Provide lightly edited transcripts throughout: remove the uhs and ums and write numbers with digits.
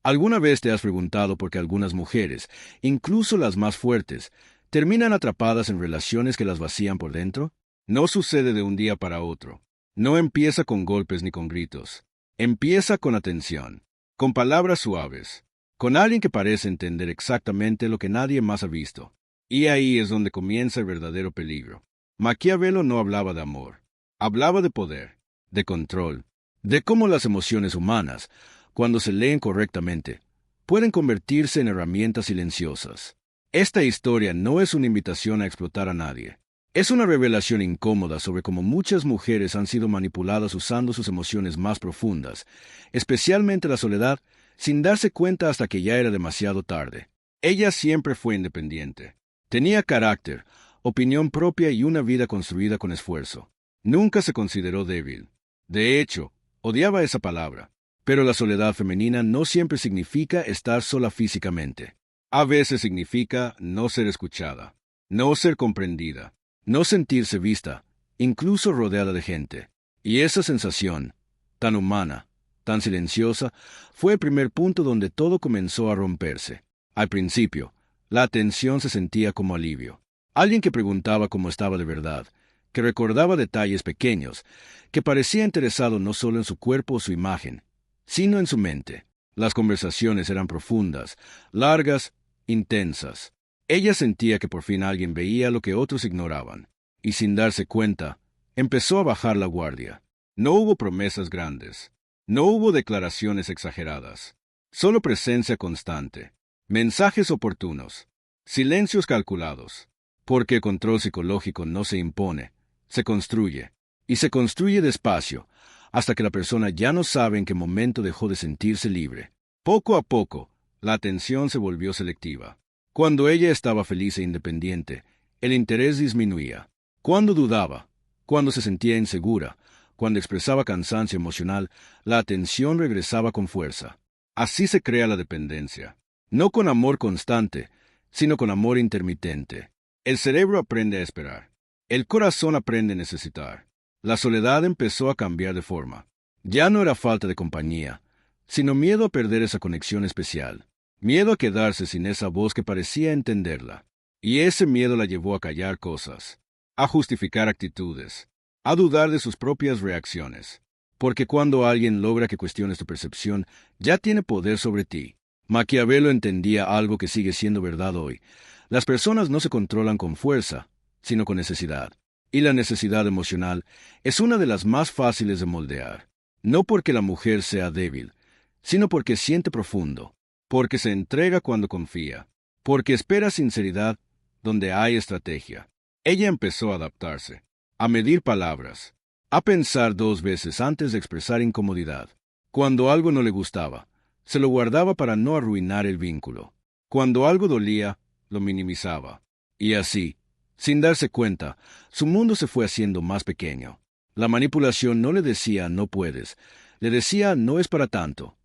¿Alguna vez te has preguntado por qué algunas mujeres, incluso las más fuertes, terminan atrapadas en relaciones que las vacían por dentro? No sucede de un día para otro. No empieza con golpes ni con gritos. Empieza con atención, con palabras suaves, con alguien que parece entender exactamente lo que nadie más ha visto. Y ahí es donde comienza el verdadero peligro. Maquiavelo no hablaba de amor. Hablaba de poder, de control, de cómo las emociones humanas, cuando se leen correctamente, pueden convertirse en herramientas silenciosas. Esta historia no es una invitación a explotar a nadie. Es una revelación incómoda sobre cómo muchas mujeres han sido manipuladas usando sus emociones más profundas, especialmente la soledad, sin darse cuenta hasta que ya era demasiado tarde. Ella siempre fue independiente. Tenía carácter, opinión propia y una vida construida con esfuerzo. Nunca se consideró débil. De hecho, odiaba esa palabra. Pero la soledad femenina no siempre significa estar sola físicamente. A veces significa no ser escuchada, no ser comprendida, no sentirse vista, incluso rodeada de gente. Y esa sensación, tan humana, tan silenciosa, fue el primer punto donde todo comenzó a romperse. Al principio, la atención se sentía como alivio. Alguien que preguntaba cómo estaba de verdad, que recordaba detalles pequeños, que parecía interesado no solo en su cuerpo o su imagen, sino en su mente. Las conversaciones eran profundas, largas, intensas. Ella sentía que por fin alguien veía lo que otros ignoraban, y sin darse cuenta, empezó a bajar la guardia. No hubo promesas grandes, no hubo declaraciones exageradas, solo presencia constante, mensajes oportunos, silencios calculados, porque el control psicológico no se impone, se construye, y se construye despacio, hasta que la persona ya no sabe en qué momento dejó de sentirse libre. Poco a poco, la atención se volvió selectiva. Cuando ella estaba feliz e independiente, el interés disminuía. Cuando dudaba, cuando se sentía insegura, cuando expresaba cansancio emocional, la atención regresaba con fuerza. Así se crea la dependencia. No con amor constante, sino con amor intermitente. El cerebro aprende a esperar. El corazón aprende a necesitar. La soledad empezó a cambiar de forma. Ya no era falta de compañía, sino miedo a perder esa conexión especial, miedo a quedarse sin esa voz que parecía entenderla. Y ese miedo la llevó a callar cosas, a justificar actitudes, a dudar de sus propias reacciones. Porque cuando alguien logra que cuestiones tu percepción, ya tiene poder sobre ti. Maquiavelo entendía algo que sigue siendo verdad hoy. Las personas no se controlan con fuerza, sino con necesidad. Y la necesidad emocional es una de las más fáciles de moldear. No porque la mujer sea débil, sino porque siente profundo, porque se entrega cuando confía, porque espera sinceridad donde hay estrategia. Ella empezó a adaptarse, a medir palabras, a pensar dos veces antes de expresar incomodidad. Cuando algo no le gustaba, se lo guardaba para no arruinar el vínculo. Cuando algo dolía, lo minimizaba. Y así, sin darse cuenta, su mundo se fue haciendo más pequeño. La manipulación no le decía no puedes, le decía no es para tanto.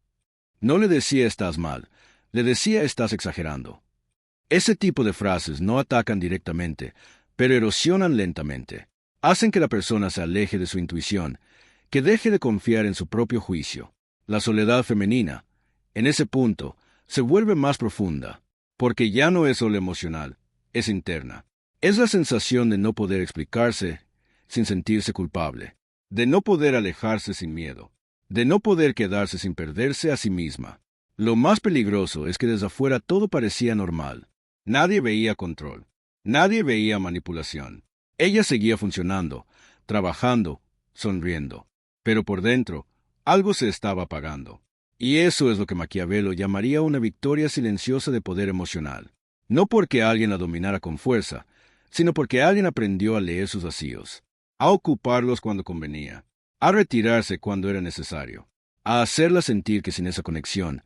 No le decía estás mal, le decía estás exagerando. Ese tipo de frases no atacan directamente, pero erosionan lentamente. Hacen que la persona se aleje de su intuición, que deje de confiar en su propio juicio. La soledad femenina, en ese punto, se vuelve más profunda, porque ya no es solo emocional, es interna. Es la sensación de no poder explicarse sin sentirse culpable, de no poder alejarse sin miedo, de no poder quedarse sin perderse a sí misma. Lo más peligroso es que desde afuera todo parecía normal. Nadie veía control, nadie veía manipulación. Ella seguía funcionando, trabajando, sonriendo, pero por dentro algo se estaba apagando. Y eso es lo que Maquiavelo llamaría una victoria silenciosa de poder emocional. No porque alguien la dominara con fuerza, sino porque alguien aprendió a leer sus vacíos, a ocuparlos cuando convenía, a retirarse cuando era necesario, a hacerla sentir que sin esa conexión,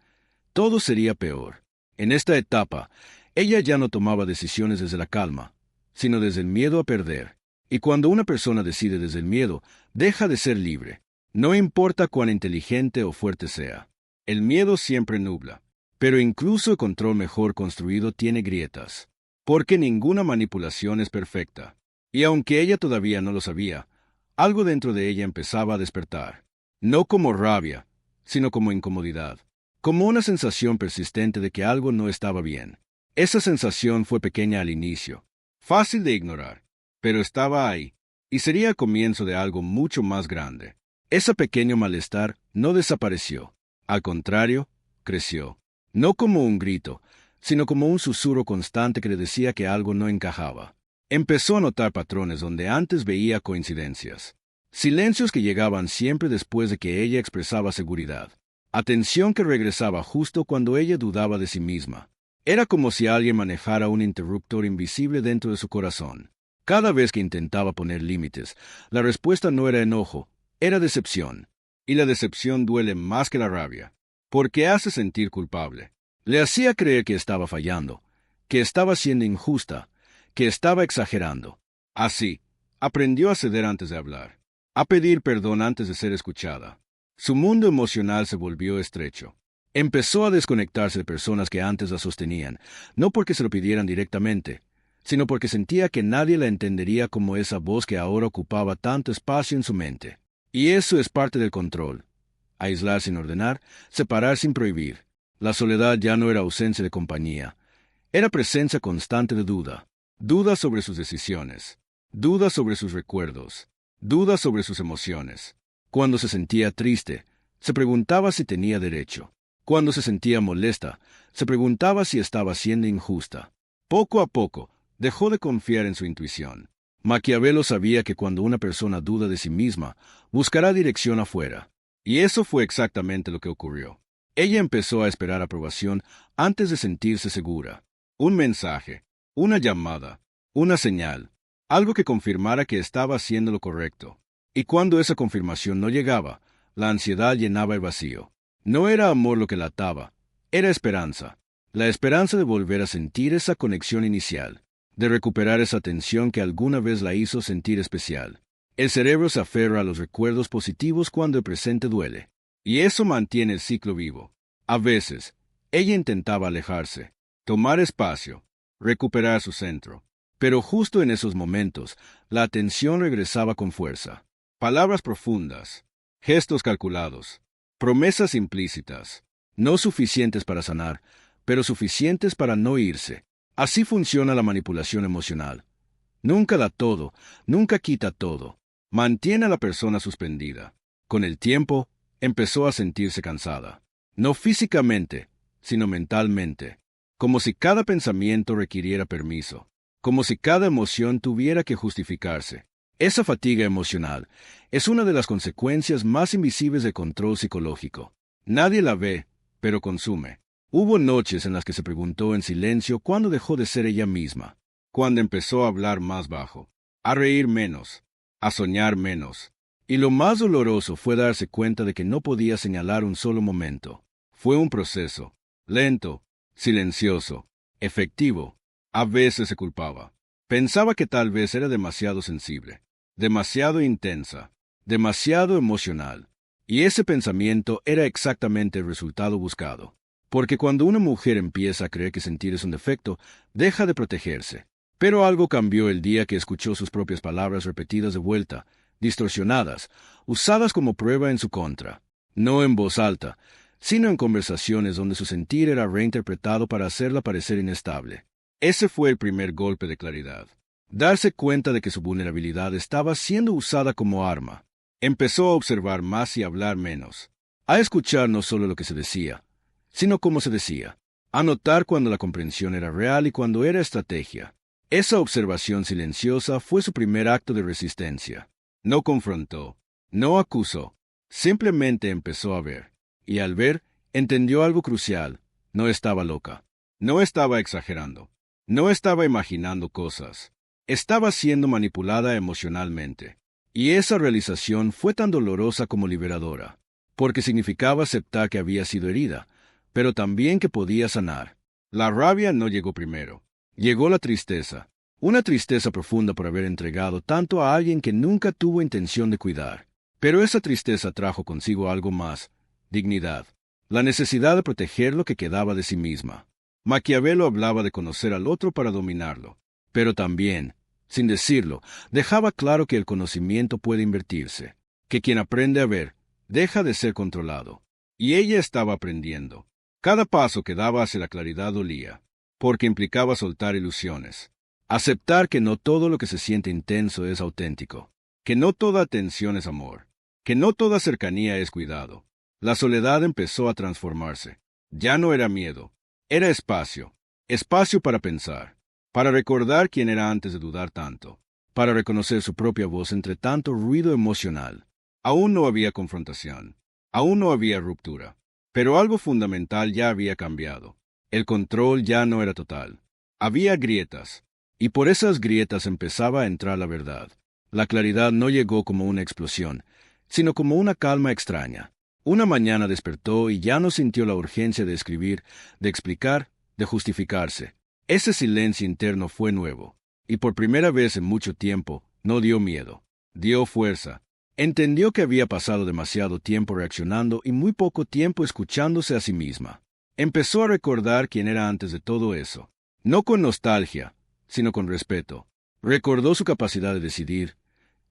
todo sería peor. En esta etapa, ella ya no tomaba decisiones desde la calma, sino desde el miedo a perder. Y cuando una persona decide desde el miedo, deja de ser libre. No importa cuán inteligente o fuerte sea. El miedo siempre nubla, pero incluso el control mejor construido tiene grietas. Porque ninguna manipulación es perfecta. Y aunque ella todavía no lo sabía, algo dentro de ella empezaba a despertar. No como rabia, sino como incomodidad. como una sensación persistente de que algo no estaba bien. Esa sensación fue pequeña al inicio, fácil de ignorar, pero estaba ahí, y sería el comienzo de algo mucho más grande. Ese pequeño malestar no desapareció, al contrario, creció, no como un grito, sino como un susurro constante que le decía que algo no encajaba. Empezó a notar patrones donde antes veía coincidencias. Silencios que llegaban siempre después de que ella expresaba seguridad. Atención que regresaba justo cuando ella dudaba de sí misma. Era como si alguien manejara un interruptor invisible dentro de su corazón. Cada vez que intentaba poner límites, la respuesta no era enojo, era decepción. Y la decepción duele más que la rabia, porque hace sentir culpable. Le hacía creer que estaba fallando, que estaba siendo injusta, que estaba exagerando. Así, aprendió a ceder antes de hablar, a pedir perdón antes de ser escuchada. Su mundo emocional se volvió estrecho. Empezó a desconectarse de personas que antes la sostenían, no porque se lo pidieran directamente, sino porque sentía que nadie la entendería como esa voz que ahora ocupaba tanto espacio en su mente. Y eso es parte del control. Aislar sin ordenar, separar sin prohibir. La soledad ya no era ausencia de compañía, era presencia constante de duda. Duda sobre sus decisiones, duda sobre sus recuerdos, duda sobre sus emociones. Cuando se sentía triste, se preguntaba si tenía derecho. Cuando se sentía molesta, se preguntaba si estaba siendo injusta. Poco a poco, dejó de confiar en su intuición. Maquiavelo sabía que cuando una persona duda de sí misma, buscará dirección afuera. Y eso fue exactamente lo que ocurrió. Ella empezó a esperar aprobación antes de sentirse segura. Un mensaje, una llamada, una señal, algo que confirmara que estaba haciendo lo correcto. Y cuando esa confirmación no llegaba, la ansiedad llenaba el vacío. No era amor lo que la ataba, era esperanza. La esperanza de volver a sentir esa conexión inicial, de recuperar esa tensión que alguna vez la hizo sentir especial. El cerebro se aferra a los recuerdos positivos cuando el presente duele. Y eso mantiene el ciclo vivo. A veces, ella intentaba alejarse, tomar espacio, recuperar su centro. Pero justo en esos momentos, la atención regresaba con fuerza. Palabras profundas, gestos calculados, promesas implícitas, no suficientes para sanar, pero suficientes para no irse. Así funciona la manipulación emocional. Nunca da todo, nunca quita todo. Mantiene a la persona suspendida. Con el tiempo, empezó a sentirse cansada. No físicamente, sino mentalmente. Como si cada pensamiento requiriera permiso. Como si cada emoción tuviera que justificarse. Esa fatiga emocional es una de las consecuencias más invisibles del control psicológico. Nadie la ve, pero consume. Hubo noches en las que se preguntó en silencio cuándo dejó de ser ella misma, cuando empezó a hablar más bajo, a reír menos, a soñar menos. Y lo más doloroso fue darse cuenta de que no podía señalar un solo momento. Fue un proceso, lento, silencioso, efectivo. A veces se culpaba. Pensaba que tal vez era demasiado sensible, demasiado intensa, demasiado emocional. Y ese pensamiento era exactamente el resultado buscado. Porque cuando una mujer empieza a creer que sentir es un defecto, deja de protegerse. Pero algo cambió el día que escuchó sus propias palabras repetidas de vuelta, distorsionadas, usadas como prueba en su contra. No en voz alta, sino en conversaciones donde su sentir era reinterpretado para hacerla parecer inestable. Ese fue el primer golpe de claridad. Darse cuenta de que su vulnerabilidad estaba siendo usada como arma. Empezó a observar más y a hablar menos. A escuchar no solo lo que se decía, sino cómo se decía. A notar cuando la comprensión era real y cuando era estrategia. Esa observación silenciosa fue su primer acto de resistencia. No confrontó, no acusó, simplemente empezó a ver. Y al ver, entendió algo crucial. No estaba loca. No estaba exagerando. No estaba imaginando cosas. Estaba siendo manipulada emocionalmente. Y esa realización fue tan dolorosa como liberadora, porque significaba aceptar que había sido herida, pero también que podía sanar. La rabia no llegó primero. Llegó la tristeza, una tristeza profunda por haber entregado tanto a alguien que nunca tuvo intención de cuidar. Pero esa tristeza trajo consigo algo más, dignidad, la necesidad de proteger lo que quedaba de sí misma. Maquiavelo hablaba de conocer al otro para dominarlo, pero también, sin decirlo, dejaba claro que el conocimiento puede invertirse, que quien aprende a ver, deja de ser controlado. Y ella estaba aprendiendo. Cada paso que daba hacia la claridad dolía, porque implicaba soltar ilusiones. Aceptar que no todo lo que se siente intenso es auténtico, que no toda atención es amor, que no toda cercanía es cuidado. La soledad empezó a transformarse. Ya no era miedo, era espacio, espacio para pensar, para recordar quién era antes de dudar tanto, para reconocer su propia voz entre tanto ruido emocional. Aún no había confrontación, aún no había ruptura, pero algo fundamental ya había cambiado. El control ya no era total. Había grietas, y por esas grietas empezaba a entrar la verdad. La claridad no llegó como una explosión, sino como una calma extraña. Una mañana despertó y ya no sintió la urgencia de escribir, de explicar, de justificarse. Ese silencio interno fue nuevo, y por primera vez en mucho tiempo no dio miedo, dio fuerza. Entendió que había pasado demasiado tiempo reaccionando y muy poco tiempo escuchándose a sí misma. Empezó a recordar quién era antes de todo eso, no con nostalgia, sino con respeto. Recordó su capacidad de decidir,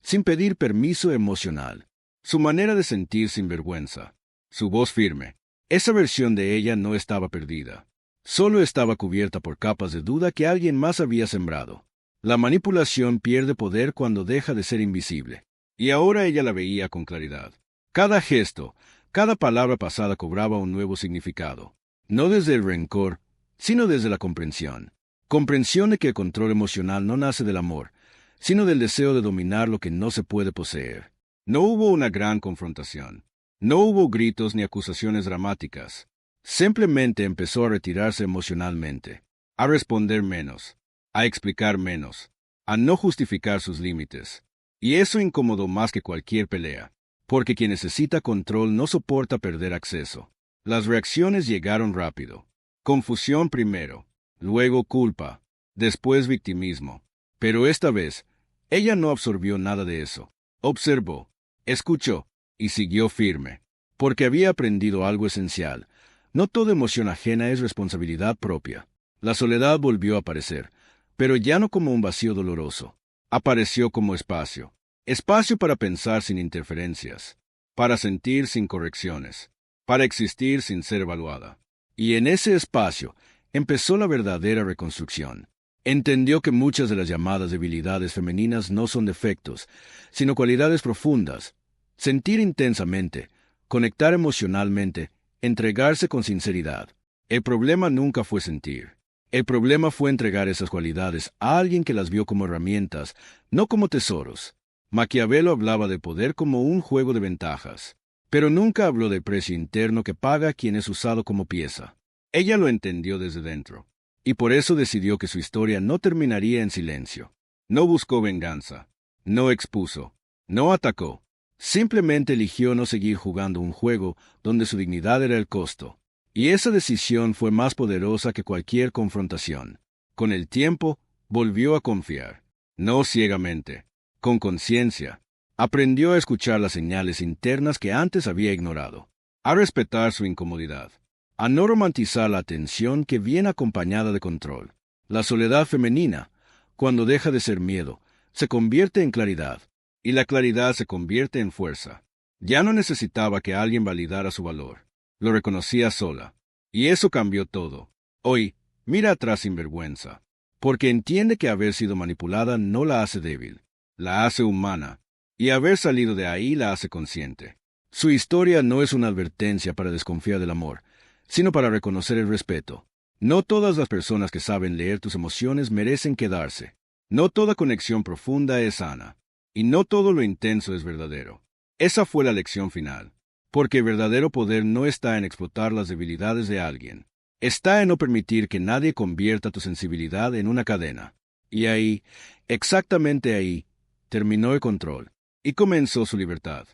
sin pedir permiso emocional, su manera de sentir sin vergüenza, su voz firme. Esa versión de ella no estaba perdida, solo estaba cubierta por capas de duda que alguien más había sembrado. La manipulación pierde poder cuando deja de ser invisible, y ahora ella la veía con claridad. Cada gesto, cada palabra pasada cobraba un nuevo significado, no desde el rencor, sino desde la comprensión. Comprensión de que el control emocional no nace del amor, sino del deseo de dominar lo que no se puede poseer. No hubo una gran confrontación. No hubo gritos ni acusaciones dramáticas. Simplemente empezó a retirarse emocionalmente, a responder menos, a explicar menos, a no justificar sus límites. Y eso incomodó más que cualquier pelea, porque quien necesita control no soporta perder acceso. Las reacciones llegaron rápido. Confusión primero, luego culpa, después victimismo. Pero esta vez, ella no absorbió nada de eso. Observó, escuchó y siguió firme, porque había aprendido algo esencial. No toda emoción ajena es responsabilidad propia. La soledad volvió a aparecer, pero ya no como un vacío doloroso. Apareció como espacio. Espacio para pensar sin interferencias, para sentir sin correcciones, para existir sin ser evaluada. Y en ese espacio empezó la verdadera reconstrucción. Entendió que muchas de las llamadas debilidades femeninas no son defectos, sino cualidades profundas. Sentir intensamente, conectar emocionalmente, entregarse con sinceridad. El problema nunca fue sentir. El problema fue entregar esas cualidades a alguien que las vio como herramientas, no como tesoros. Maquiavelo hablaba de poder como un juego de ventajas, pero nunca habló del precio interno que paga quien es usado como pieza. Ella lo entendió desde dentro, y por eso decidió que su historia no terminaría en silencio. No buscó venganza, no expuso, no atacó. Simplemente eligió no seguir jugando un juego donde su dignidad era el costo. Y esa decisión fue más poderosa que cualquier confrontación. Con el tiempo, volvió a confiar, no ciegamente, con conciencia. Aprendió a escuchar las señales internas que antes había ignorado, a respetar su incomodidad, a no romantizar la tensión que viene acompañada de control. La soledad femenina, cuando deja de ser miedo, se convierte en claridad, y la claridad se convierte en fuerza. Ya no necesitaba que alguien validara su valor. Lo reconocía sola. Y eso cambió todo. Hoy, mira atrás sin vergüenza, porque entiende que haber sido manipulada no la hace débil, la hace humana, y haber salido de ahí la hace consciente. Su historia no es una advertencia para desconfiar del amor, sino para reconocer el respeto. No todas las personas que saben leer tus emociones merecen quedarse. No toda conexión profunda es sana, y no todo lo intenso es verdadero. Esa fue la lección final. Porque el verdadero poder no está en explotar las debilidades de alguien. Está en no permitir que nadie convierta tu sensibilidad en una cadena. Y ahí, exactamente ahí, terminó el control y comenzó su libertad.